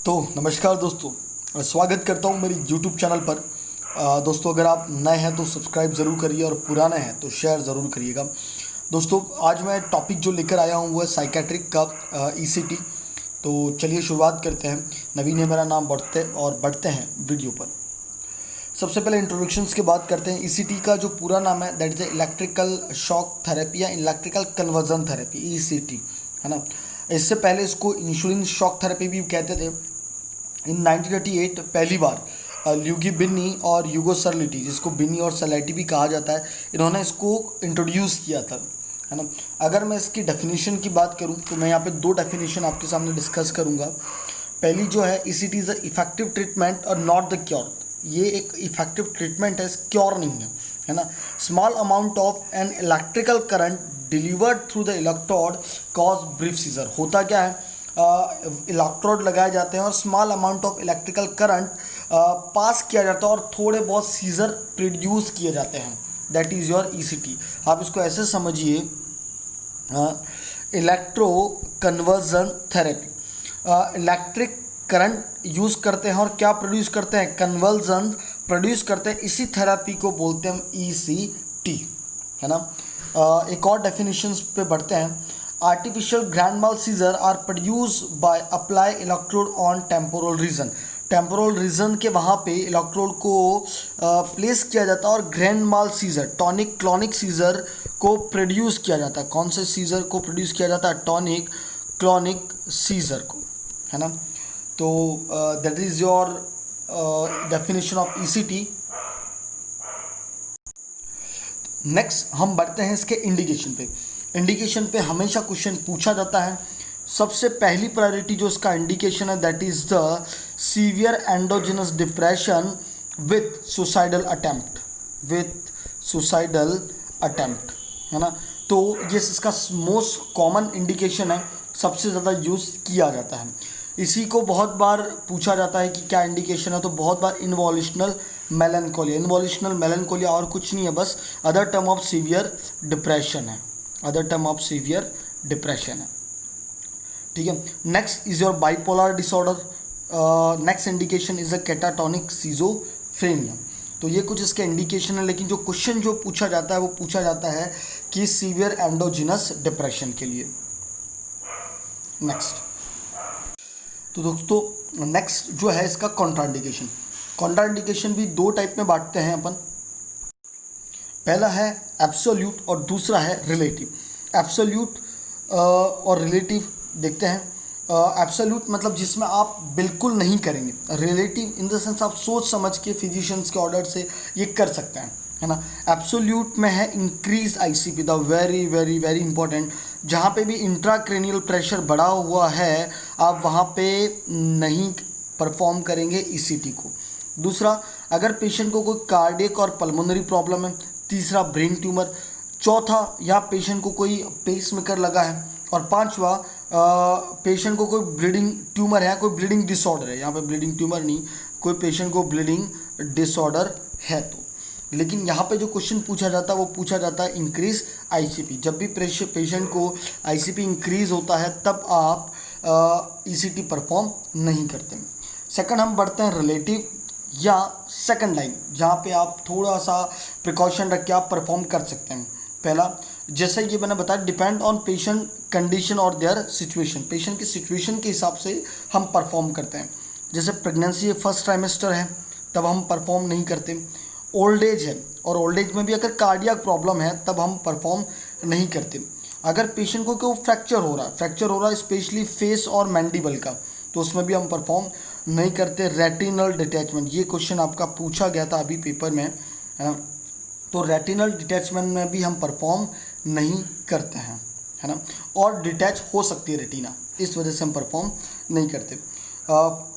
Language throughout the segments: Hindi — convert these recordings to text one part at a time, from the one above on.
तो नमस्कार दोस्तों, स्वागत करता हूं मेरी YouTube चैनल पर। दोस्तों, अगर आप नए हैं तो सब्सक्राइब ज़रूर करिए और पुराने हैं तो शेयर ज़रूर करिएगा। दोस्तों, आज मैं टॉपिक जो लेकर आया हूं वो है साइकेट्रिक का ECT। तो चलिए शुरुआत करते हैं। नवीन है मेरा नाम, बढ़ते हैं वीडियो पर। सबसे पहले इंट्रोडक्शंस की बात करते हैं। ECT का जो पूरा नाम है that is electrical shock therapy या इलेक्ट्रिकल कन्वर्जन थेरेपी, ECT, है ना। इससे पहले इसको इंसुलिन शॉक थेरेपी भी कहते थे। इन 1938 पहली बार ल्यूगी बिन्नी और यूगो सरलिटी, जिसको बिन्नी और सरलिटी भी कहा जाता है, इन्होंने इसको इंट्रोड्यूस किया था, है ना। अगर मैं इसकी डेफिनेशन की बात करूं तो मैं यहाँ पे दो डेफिनेशन आपके सामने डिस्कस करूंगा। पहली जो है, ECT is a effective treatment और नॉट द क्योर। ये एक इफेक्टिव ट्रीटमेंट है, क्योर नहीं है ना। Small amount of an electrical current delivered through the electrode cause brief seizure. होता क्या है, इलेक्ट्रोड लगाए जाते हैं और small amount of electrical current pass किया जाता है और थोड़े बहुत सीजर प्रोड्यूस किए जाते हैं। That is your ECT। आप इसको ऐसे समझिए, electro conversion therapy. Electric current use करते हैं और क्या प्रोड्यूस करते हैं, कन्वर्जन प्रोड्यूस करते हैं। इसी थेरेपी को बोलते हैं हम ECT, है ना। एक और डेफिनेशंस पे बढ़ते हैं। Artificial grand mal seizure are produce by apply electrode on temporal region. Temporal region के वहाँ पे इलेक्ट्रोड को प्लेस किया जाता है और grand mal scissor, tonic clonic scissor को प्रोड्यूस किया जाता है। कौन से सीजर को प्रोड्यूस किया जाता है, टॉनिक क्लॉनिक सीजर को, है ना। तो that is your definition of ECT। Next हम बढ़ते हैं इसके इंडिकेशन पे। इंडिकेशन पे हमेशा क्वेश्चन पूछा जाता है। सबसे पहली प्रायोरिटी जो इसका इंडिकेशन है that is the severe endogenous depression with suicidal attempt, है ना। तो ये इसका मोस्ट कॉमन इंडिकेशन है, सबसे ज़्यादा यूज़ किया जाता है। इसी को बहुत बार पूछा जाता है कि क्या इंडिकेशन है, तो बहुत बार इन्वोल्यूशनल मेलनकोलिया और कुछ नहीं है, बस other term of severe depression है, ठीक है। Next is your bipolar disorder. Next indication is a catatonic schizophrenia. तो ये कुछ इसके इंडिकेशन है, लेकिन जो क्वेश्चन जो पूछा जाता है वो पूछा जाता है कि सीवियर एंडोजिनस डिप्रेशन के लिए। नेक्स्ट, तो दोस्तों नेक्स्ट जो है इसका कॉन्ट्राइंडिकेशन। कॉन्ट्राइंडिकेशन भी दो टाइप में बांटते हैं अपन। पहला है एब्सोल्यूट और दूसरा है रिलेटिव। एब्सोल्यूट और रिलेटिव देखते हैं। एब्सोल्यूट मतलब जिसमें आप बिल्कुल नहीं करेंगे। रिलेटिव इन द सेंस आप सोच समझ के फिजिशियंस के ऑर्डर से ये कर सकते हैं, है ना। एब्सोल्यूट में है increase ICP, the very very very important. जहाँ पे भी इंट्राक्रेनियल प्रेशर बढ़ा हुआ है आप वहाँ पे नहीं परफॉर्म करेंगे ECT को। दूसरा, अगर पेशेंट को कोई कार्डियक और पल्मोनरी प्रॉब्लम है। तीसरा, ब्रेन ट्यूमर। चौथा, या पेशेंट को कोई पेसमेकर लगा है। और पांचवा, पेशेंट को कोई ब्लीडिंग ट्यूमर है, कोई ब्लीडिंग डिसऑर्डर है। यहाँ पे ब्लीडिंग ट्यूमर नहीं, कोई पेशेंट को ब्लीडिंग डिसऑर्डर है तो। लेकिन यहाँ पे जो क्वेश्चन पूछा जाता है वो पूछा जाता है इंक्रीज ICP। जब भी पेशेंट को ICP इंक्रीज होता है तब आप ECT परफॉर्म नहीं करते। सेकंड हम बढ़ते हैं रिलेटिव या सेकंड लाइन, जहाँ पे आप थोड़ा सा प्रिकॉशन रख के आप परफॉर्म कर सकते हैं। पहला, जैसे ये मैंने बताया, डिपेंड ऑन पेशेंट कंडीशन और देयर सिचुएशन। पेशेंट की सिचुएशन के हिसाब से हम परफॉर्म करते हैं। जैसे प्रेगनेंसी फर्स्ट ट्राइमेस्टर है तब हम परफॉर्म नहीं करते। ओल्ड एज है और ओल्ड एज में भी अगर कार्डियक प्रॉब्लम है तब हम परफॉर्म नहीं करते। अगर पेशेंट को कोई फ्रैक्चर हो रहा है स्पेशली फेस और मैंडिबल का, तो उसमें भी हम परफॉर्म नहीं करते। रेटिनल डिटैचमेंट, ये क्वेश्चन आपका पूछा गया था अभी पेपर में, है ना। तो रेटिनल डिटैचमेंट में भी हम परफॉर्म नहीं करते हैं, है ना। और डिटैच हो सकती है रेटिना, इस वजह से हम परफॉर्म नहीं करते।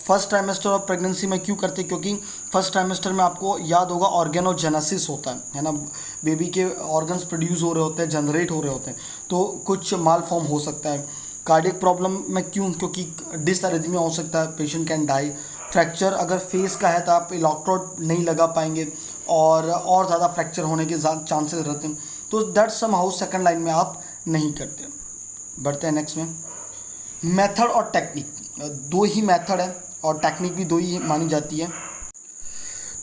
फर्स्ट ट्राइमेस्टर ऑफ प्रेगनेंसी में क्यों करते, क्योंकि फर्स्ट ट्राइमेस्टर में आपको याद होगा ऑर्गेनोजेनेसिस होता है ना। बेबी के ऑर्गन्स प्रोड्यूस हो रहे होते हैं, जनरेट हो रहे होते हैं, तो कुछ माल फॉर्म हो सकता है। कार्डियक प्रॉब्लम में क्यों, क्योंकि डिसअरिथमिया हो सकता है, पेशेंट कैन डाई। फ्रैक्चर अगर फेस का है तो आप इलेक्ट्रोड नहीं लगा पाएंगे और ज़्यादा फ्रैक्चर होने के चांसेस रहते हैं। तो that somehow second line में आप नहीं करते। बढ़ते हैं नेक्स्ट में। मेथड और टेक्निक, दो ही मेथड है और टेक्निक भी दो ही मानी जाती है।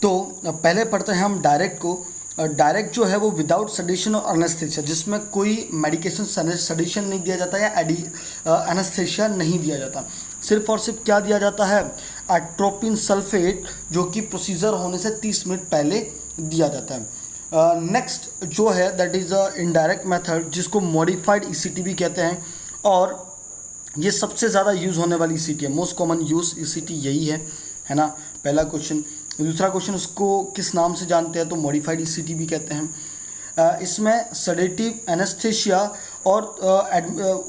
तो पहले पढ़ते हैं हम डायरेक्ट को। डायरेक्ट जो है वो विदाउट सडेशन और एनेस्थेसिया, जिसमें कोई मेडिकेशन सडेशन नहीं दिया जाता या एनेस्थेसिया नहीं दिया जाता, सिर्फ और सिर्फ क्या दिया जाता है, एट्रोपिन सल्फेट, जो कि प्रोसीजर होने से 30 मिनट पहले दिया जाता है। नेक्स्ट जो है that is a indirect method, जिसको मॉडिफाइड ईसीटी भी कहते हैं, और ये सबसे ज़्यादा यूज़ होने वाली ईसीटी है, मोस्ट कॉमन यूज ईसीटी यही है ना, पहला क्वेश्चन। दूसरा क्वेश्चन, उसको किस नाम से जानते हैं, तो मॉडिफाइड ईसीटी भी कहते हैं। इसमें सडेटिव, एनेस्थेसिया और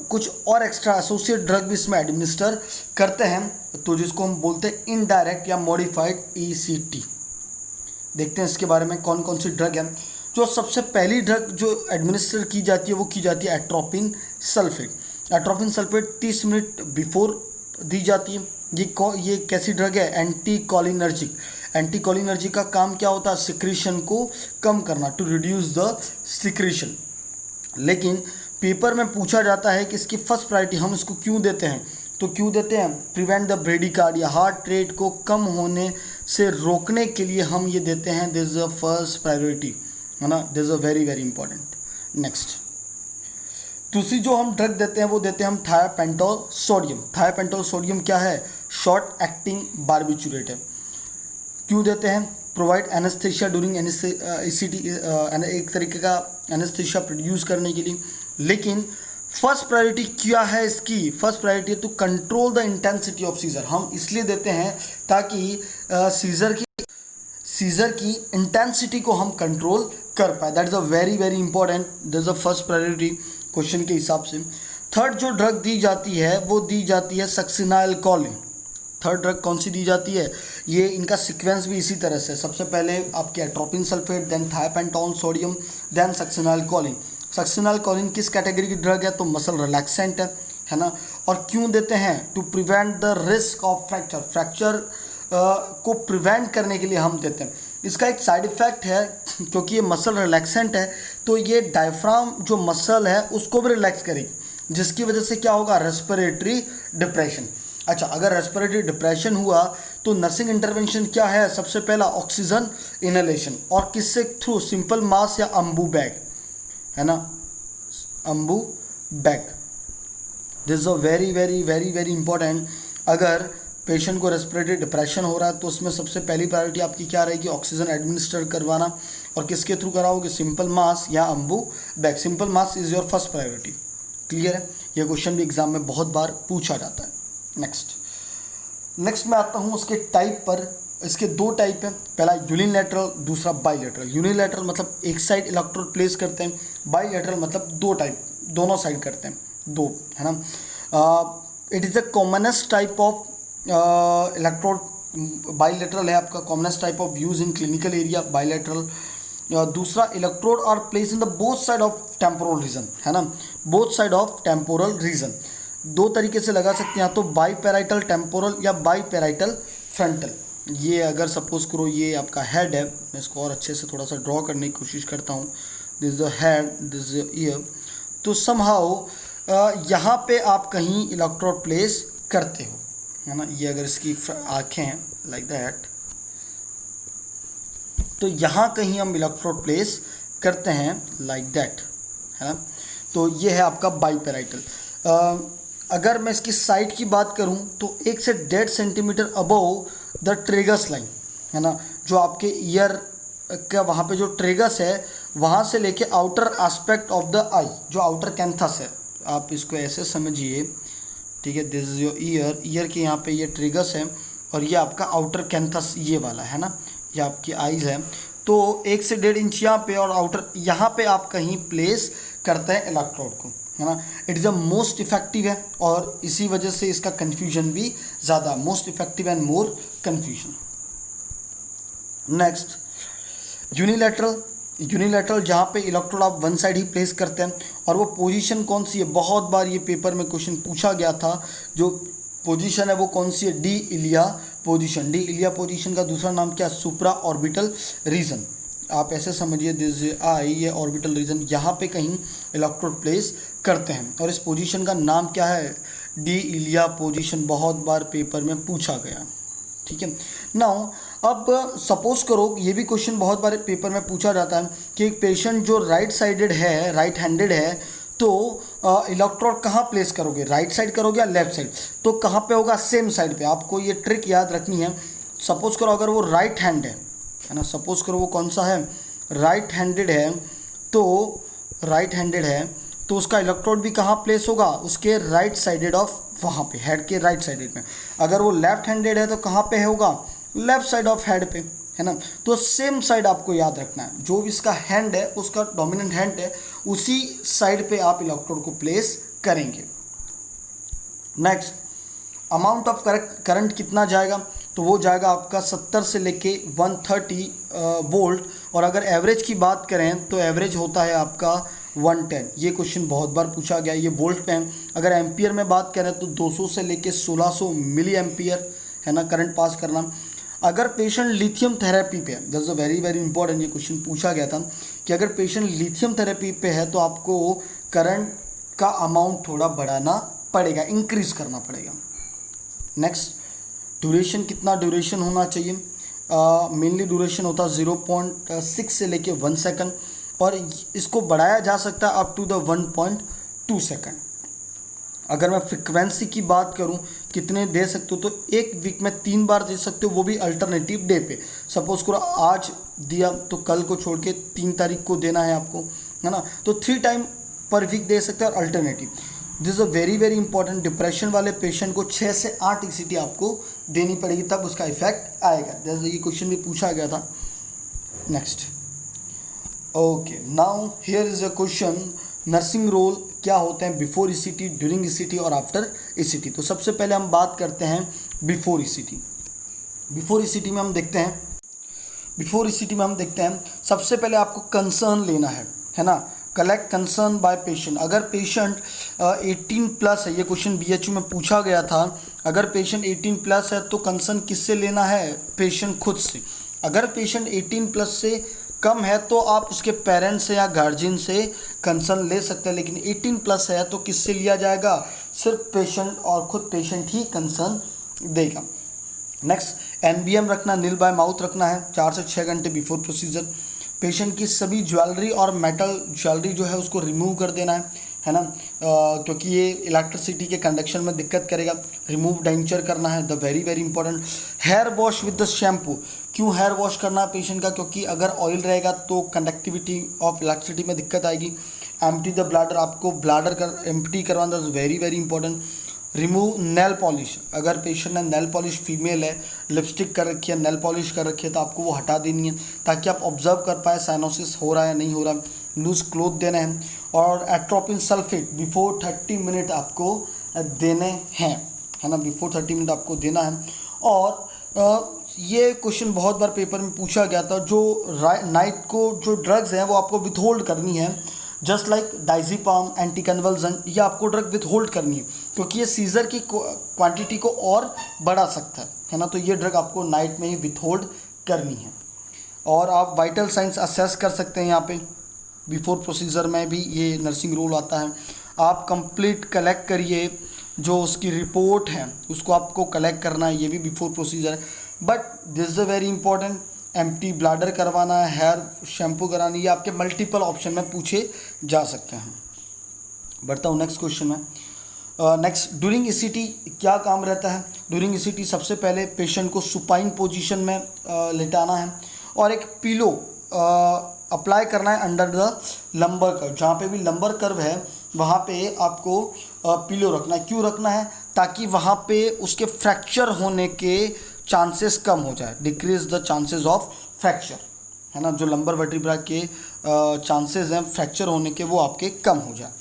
कुछ और एक्स्ट्रा एसोसिएट ड्रग भी इसमें एडमिनिस्टर करते हैं, तो जिसको हम बोलते हैं इनडायरेक्ट या मॉडिफाइड ईसीटी। देखते हैं इसके बारे में कौन कौन सी ड्रग है। जो सबसे पहली ड्रग जो एडमिनिस्टर की जाती है वो की जाती है atropine sulphate. Atropine sulphate 30 minute before the जाती है। ये कैसी ड्रग है, एंटी कॉलिनर्जिक। एंटी कॉलिनर्जिक का काम क्या होता है, सिक्रीशन को कम करना, टू रिड्यूस द सिक्रीशन। लेकिन पेपर में पूछा जाता है कि इसकी फर्स्ट प्रायोरिटी हम इसको क्यों देते हैं, तो क्यों देते हैं, prevent the bradycardia, heart rate को कम होने से रोकने के लिए हम ये देते हैं, this is the first priority, है ना, this is a very very important. Next दूसरी जो हम ड्रग देते हैं वो देते हैं हम थायोपेंटोल सोडियम। थायोपेंटोल सोडियम क्या है, शॉर्ट एक्टिंग बार्बिचुरेट है। क्यों देते हैं, प्रोवाइड एनेस्थेशिया ड्यूरिंग ईसीटी, एक तरीके का एनेस्थेशिया प्रोड्यूस करने के लिए। लेकिन फर्स्ट प्रायोरिटी क्या है इसकी, फर्स्ट प्रायोरिटी है to control the intensity of seizure. हम इसलिए देते हैं ताकि सीजर की इंटेंसिटी को हम कंट्रोल कर पाए, that is a very very important, that is a first priority question के हिसाब से। थर्ड जो ड्रग दी जाती है वो दी जाती है सक्सिनाइलकोलिन। थर्ड ड्रग कौन सी दी जाती है, ये इनका सीक्वेंस भी इसी तरह से, सबसे पहले आपके atropine sulphate, then thiopental sodium, then succinylcholine. Succinylcholine किस कैटेगरी की ड्रग है, तो मसल रिलैक्सेंट है ना। और क्यों देते हैं, to prevent the risk of fracture. Fracture को प्रिवेंट करने के लिए हम देते हैं। इसका एक साइड इफ़ेक्ट है, क्योंकि ये मसल रिलैक्सेंट है तो ये डायफ्राम जो मसल है उसको भी रिलैक्स करेगी, जिसकी वजह से क्या होगा, रेस्पिरेटरी डिप्रेशन। अच्छा, अगर रेस्पिरेटरी डिप्रेशन हुआ तो नर्सिंग इंटरवेंशन क्या है, सबसे पहला ऑक्सीजन इनहेलेशन, और किससे, थ्रू सिंपल मास या अम्बू बैग, है ना, Ambu bag. This is a very very very very important. अगर पेशेंट को रेस्पिरेटरी डिप्रेशन हो रहा है तो उसमें सबसे पहली प्रायोरिटी आपकी क्या रहेगी, ऑक्सीजन एडमिनिस्टर करवाना, और किसके थ्रू कराओगे, सिंपल मास या Ambu bag. Simple mass is your first priority. Clear है, यह क्वेश्चन भी एग्जाम में बहुत बार पूछा जाता है। नेक्स्ट मैं आता हूँ उसके टाइप पर। इसके दो टाइप हैं, पहला यूनिलैटरल, दूसरा बाईलैटरल। यूनिलैटरल मतलब एक साइड इलेक्ट्रोड प्लेस करते हैं, बाईलैटरल मतलब दो टाइप, दोनों साइड करते हैं, दो, है ना। It is the commonest type of electrode. Bilateral है आपका commonest type of use in clinical area, bilateral. दूसरा, electrode are place in the both side of temporal region, है ना, both side of temporal region. दो तरीके से लगा सकते हैं, तो बाईपैराइटल टेम्पोरल या बाईपैराइटल फ्रंटल। ये अगर सपोज करो ये आपका हेड है, मैं इसको और अच्छे से थोड़ा सा ड्रॉ करने की कोशिश करता हूँ, this is the head, this is the year. तो समहाउ यहाँ पे आप कहीं इलेक्ट्रोड प्लेस करते हो, है ना। ये अगर इसकी आँखें हैं लाइक दैट, तो यहाँ कहीं हम इलेक्ट्रोड प्लेस करते हैं लाइक दैट, है ना। तो ये है आपका बाईपैराइटल। अगर मैं इसकी साइड की बात करूं तो 1 से 1.5 centimetre above the tragus line, है ना, जो आपके ईयर का वहाँ पे जो ट्रेगस है वहाँ से लेके आउटर एस्पेक्ट ऑफ द आई, जो आउटर कैंथस है, आप इसको ऐसे समझिए, ठीक है। This is your year, year के यहाँ पे ये ट्रेगस है और ये आपका आउटर कैंथस ये वाला, है ना, ये आपकी आईज है। तो 1 से 1.5 इंच यहाँ पे और आउटर यहाँ पे आप कहीं प्लेस करते हैं इलेक्ट्रोड को, है ना। It is a most effective है और इसी वजह से इसका कन्फ्यूजन भी ज़्यादा, most effective and more confusion. Next, unilateral जहाँ पे इलेक्ट्रोड आप वन साइड ही प्लेस करते हैं, और वो पोजीशन कौन सी है, बहुत बार ये पेपर में क्वेश्चन पूछा गया था, जो पोजीशन है वो कौन सी है, डी इलिया पोजीशन। डी इलिया पोजीशन का दूसरा नाम क्या है, सुप्रा ऑर्बिटल रीजन। आप ऐसे समझिए, दिस आई, ये ऑर्बिटल रीजन, यहाँ पे कहीं इलेक्ट्रोड प्लेस करते हैं, और इस पोजीशन का नाम क्या है, डी इलिया पोजीशन बहुत बार पेपर में पूछा गया। ठीक है। नाउ अब सपोज करो, ये भी क्वेश्चन बहुत बार पेपर में पूछा जाता है कि एक पेशेंट जो राइट साइडेड है, राइट हैंडेड है, तो इलेक्ट्रोड कहाँ प्लेस करोगे, राइट साइड करोगे या लेफ्ट साइड, तो कहाँ पे होगा, सेम साइड पे। आपको ये ट्रिक याद रखनी है। सपोज करो अगर वो राइट हैंड है ना, सपोज करो वो कौन सा है, राइट हैंडेड है, तो राइट हैंडेड है तो उसका इलेक्ट्रोड भी कहाँ प्लेस होगा, उसके राइट साइडेड ऑफ, वहाँ पे हेड के राइट साइडेड में। अगर वो लेफ्ट हैंडेड है तो कहाँ पे होगा, लेफ्ट साइड ऑफ हेड पे, है ना। तो सेम साइड आपको याद रखना है, जो भी इसका हैंड है, उसका डोमिनेंट हैंड है, उसी साइड पे आप इलेक्ट्रोड को प्लेस करेंगे। नेक्स्ट, अमाउंट ऑफ करंट कितना जाएगा, तो वो जाएगा आपका 70 से लेके 130 वोल्ट, और अगर एवरेज की बात करें तो एवरेज होता है आपका 110। ये क्वेश्चन बहुत बार पूछा गया, ये वोल्ट पे है। अगर एम्पियर में बात करें तो 200 से लेके 1600 मिली एम्पियर, है ना, करंट पास करना। अगर पेशेंट लिथियम थेरेपी पे है, that's a very very important, ये क्वेश्चन पूछा गया था कि अगर पेशेंट लिथियम थेरेपी पे है तो आपको करंट का अमाउंट थोड़ा बढ़ाना पड़ेगा, इंक्रीज करना पड़ेगा। नेक्स्ट, ड्यूरेशन कितना ड्यूरेशन होना चाहिए, मेनली ड्यूरेशन होता है 0.6 से लेके 1 सेकंड, और इसको बढ़ाया जा सकता है अप टू द 1.2 सेकंड। अगर मैं फ्रिक्वेंसी की बात करूं कितने दे सकते हो, तो एक वीक में 3 बार दे सकते हो, वो भी अल्टरनेटिव डे पे। सपोज करो आज दिया तो कल को छोड़ के 3 तारीख को देना है आपको, है ना, तो 3 टाइम पर वीक दे सकते हैं alternative. This is a very very important. Depression वाले पेशेंट को 6 से 8 ECT आपको देनी पड़ेगी, तब उसका इफेक्ट आएगा। जैसे ये क्वेश्चन भी पूछा गया था। Next, okay, now here is a question, nursing role क्या होते हैं बिफोर ECT, ड्यूरिंग ECT और आफ्टर ECT। तो सबसे पहले हम बात करते हैं बिफोर ECT। बिफोर ECT में हम देखते हैं, बिफोर ECT में हम देखते हैं सबसे पहले आपको कंसर्न लेना है ना, कलेक्ट कंसर्न बाय पेशेंट। अगर पेशेंट 18 प्लस है, ये क्वेश्चन BHU में पूछा गया था, अगर पेशेंट 18 प्लस है तो कंसर्न किससे लेना है, पेशेंट खुद से। अगर पेशेंट 18 प्लस से कम है तो आप उसके पेरेंट्स से या गार्जियन से कंसर्न ले सकते हैं, लेकिन 18 प्लस है तो किससे लिया जाएगा, सिर्फ पेशेंट और खुद पेशेंट ही कंसर्न देगा। नेक्स्ट, NBM रखना, नील बाय माउथ रखना है 4 से 6 घंटे बिफोर प्रोसीजर। पेशेंट की सभी ज्वेलरी और मेटल ज्वेलरी जो है उसको रिमूव कर देना है ना, क्योंकि ये इलेक्ट्रिसिटी के कंडक्शन में दिक्कत करेगा। रिमूव डेंचर करना है, the very very important. Hair wash with the shampoo. क्यों हेयर वॉश करना है पेशेंट का, क्योंकि अगर ऑयल रहेगा तो कंडक्टिविटी ऑफ इलेक्ट्रिसिटी में दिक्कत आएगी। एम्प्टी द ब्लैडर, आपको ब्लैडर कर एम्प्टी करवाना, very very important. Remove nail polish. अगर पेशेंट ने नेल पॉलिश, फीमेल है, लिपस्टिक कर रखी है, नेल पॉलिश कर रखी है, तो आपको वो हटा देनी है ताकि आप ऑब्जर्व कर पाए साइनोसिस हो रहा है या नहीं हो रहा। लूज क्लोथ देना है, और एट्रोपिन सल्फेट बिफोर 30 मिनट आपको देने हैं, है ना, बिफोर 30 मिनट आपको देना है। और ये क्वेश्चन बहुत बार पेपर में पूछा गया था, जो नाइट को जो ड्रग्स हैं वो आपको विथहोल्ड करनी है, just like diazepam, anti convulsion, ये आपको ड्रग विथहोल्ड करनी है क्योंकि ये सीजर की क्वांटिटी को और बढ़ा सकता है ना, तो ये ड्रग आपको नाइट में ही विथहोल्ड करनी है। और आप वाइटल साइंस असेस कर सकते हैं यहाँ पे, बिफोर प्रोसीजर में भी ये नर्सिंग रोल आता है। आप कंप्लीट कलेक्ट करिए, जो उसकी रिपोर्ट है उसको आपको कलेक्ट करना है, ये भी बिफोर प्रोसीजर है। But this is a very important, empty bladder करवाना है, हेयर शैम्पू करानी, ये आपके मल्टीपल ऑप्शन में पूछे जा सकते हैं। बढ़ता हूँ नेक्स्ट क्वेश्चन में। नेक्स्ट, ड्यूरिंग ECT क्या काम रहता है। ड्यूरिंग ECT सबसे पहले पेशेंट को सुपाइन पोजीशन में लेटाना है, और एक पिलो अप्लाई करना है अंडर द लंबर कर्व। जहाँ पे भी लंबर कर्व है वहाँ पे आपको पिलो रखना है। क्यों रखना है, ताकि वहाँ पे उसके फ्रैक्चर होने के चांसेस कम हो जाए, decrease the chances of fracture, है ना, जो लंबर वर्टिब्रा के चांसेस हैं फ्रैक्चर होने के वो आपके कम हो जाए।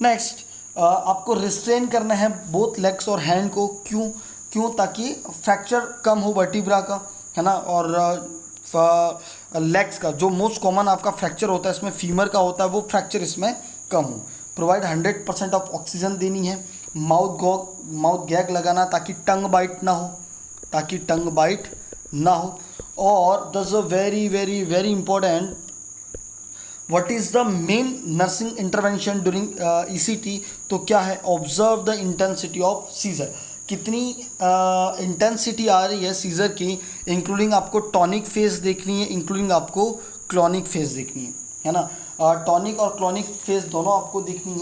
नेक्स्ट, आपको रिस्ट्रेन करना है बोथ लेग्स और हैंड को। क्यों, ताकि फ्रैक्चर कम हो वर्टिब्रा का, है ना, और लेग्स का जो मोस्ट कॉमन आपका फ्रैक्चर होता है इसमें फीमर का होता है, वो फ्रैक्चर इसमें कम हो। प्रोवाइड 100% ऑफ ऑक्सीजन देनी है। माउथ गैग लगाना ताकि टंग बाइट ना हो। और this a very very very important, what is the main nursing intervention during ECT, तो क्या है, observe the intensity of seizure, कितनी इंटेंसिटी आ रही है सीजर की, इंक्लूडिंग आपको टॉनिक फेज देखनी है, इंक्लूडिंग आपको क्लॉनिक फेज देखनी है ना। टॉनिक और क्लॉनिक फेज दोनों आपको देखनी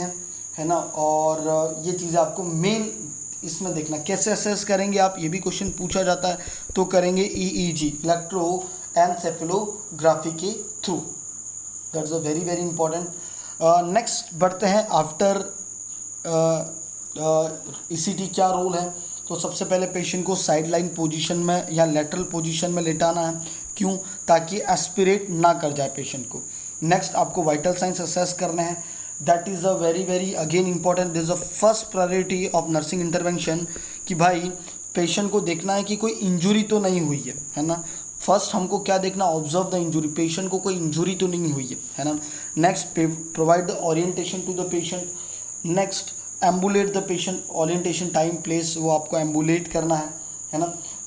है ना। और ये चीज़ें आपको मेन इसमें देखना। कैसे असेस करेंगे आप, ये भी क्वेश्चन पूछा जाता है, तो करेंगे ईईजी, इलेक्ट्रोएन्सेफेलोग्राफी के through. That's a very very important. Next बढ़ते हैं, आफ्टर ईसीटी क्या रोल है। तो सबसे पहले पेशेंट को साइड लाइन पोजिशन में या लेटरल पोजिशन में लेटाना है, क्यों, ताकि एस्पिरेट ना कर जाए पेशेंट को। नेक्स्ट आपको वाइटल साइंस असेस करने हैं, that is a very very again important, this is a first priority of nursing intervention, कि भाई पेशेंट को देखना है कि कोई इंजुरी तो नहीं हुई है ना। फर्स्ट हमको क्या देखना, ऑब्जर्व द इंजुरी, पेशेंट को कोई इंजुरी तो नहीं हुई है ना। Next provide the orientation to the patient. Next ambulate the patient, orientation time place वो आपको एम्बुलेट करना है ना।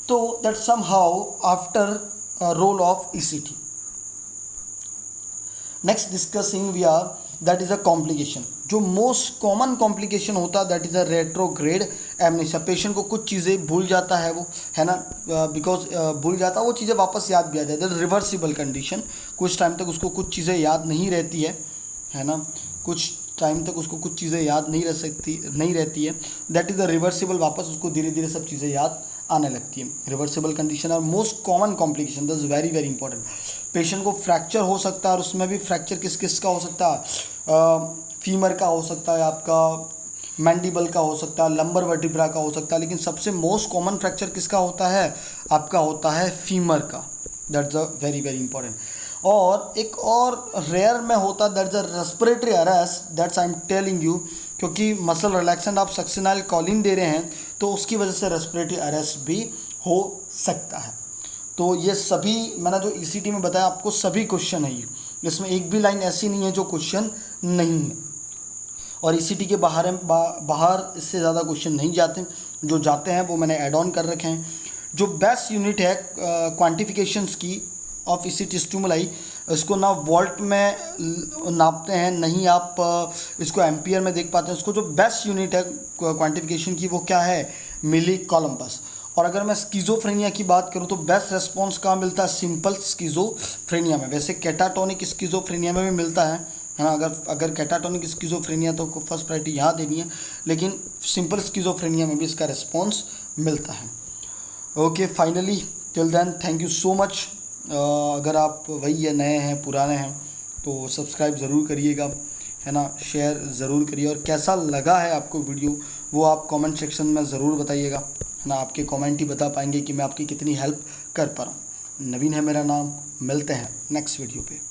तो that somehow after role of ECT. Next discussing we are that is a complication, जो मोस्ट कॉमन कॉम्प्लिकेशन होता है that is a retrograde amnesia. Patient को कुछ चीज़ें भूल जाता है वो, है ना, बिकॉज भूल जाता है, वो चीज़ें वापस याद भी आ जाती है। रिवर्सिबल कंडीशन, कुछ टाइम तक उसको कुछ चीज़ें याद नहीं रहती है ना, कुछ टाइम तक उसको कुछ चीज़ें याद नहीं रहती है, दैट इज़ द रिवर्सिबल, वापस उसको धीरे धीरे सब चीज़ें याद आने लगती है। रिवर्सिबल कंडीशन और most common complication, that is very very important. Patient को फ्रैक्चर हो सकता है, और उसमें भी फ्रैक्चर किस किस का हो सकता है, फीमर का हो सकता है, आपका मैंडिबल का हो सकता है, लंबर वर्टिब्रा का हो सकता है, लेकिन सबसे मोस्ट कॉमन फ्रैक्चर किसका होता है, आपका होता है फीमर का। That's a very very important. और एक और रेयर में होता है, that's a respiratory arrest, that's I am telling you, क्योंकि मसल रिलैक्सेंट आप सक्सिनाइल कॉलिन दे रहे हैं, तो उसकी वजह से रेस्पिरेटरी अरेस्ट भी हो सकता है। तो ये सभी मैंने जो ईसीटी में बताया आपको, सभी क्वेश्चन है ये, इसमें एक भी लाइन ऐसी नहीं है जो क्वेश्चन नहीं है। और ईसीटी के बाहर इससे ज़्यादा क्वेश्चन नहीं जाते, जो जाते हैं वो मैंने ऐड ऑन कर रखे हैं। जो बेस्ट यूनिट है क्वांटिफिकेशंस की ऑफ ईसीटी स्टिमुलाई, इसको ना वोल्ट में नापते हैं, नहीं आप इसको एम्पियर में देख पाते हैं। उसको जो बेस्ट यूनिट है क्वांटिफिकेशन की, वो क्या है, मिली कोलम्बस। और अगर मैं स्किज़ोफ्रेनिया की बात करूं, तो बेस्ट रेस्पॉन्स कहाँ मिलता है, सिंपल स्किज़ोफ्रेनिया में। वैसे कैटाटोनिक स्किज़ोफ्रेनिया में भी मिलता है ना। अगर कैटाटोनिक स्किज़ोफ्रेनिया तो फर्स्ट प्रायोरिटी यहाँ देनी है, लेकिन सिंपल स्किज़ोफ्रेनिया में भी इसका रेस्पॉन्स मिलता है। Okay, finally till then thank you so much. अगर आप वही है, नए हैं, पुराने हैं, तो सब्सक्राइब ज़रूर करिएगा, है ना, शेयर ज़रूर करिए। और कैसा लगा है आपको वीडियो, वो आप कमेंट सेक्शन में ज़रूर बताइएगा, है ना। आपके कमेंट ही बता पाएंगे कि मैं आपकी कितनी हेल्प कर पा रहा हूँ। नवीन है मेरा नाम, मिलते हैं नेक्स्ट वीडियो पे।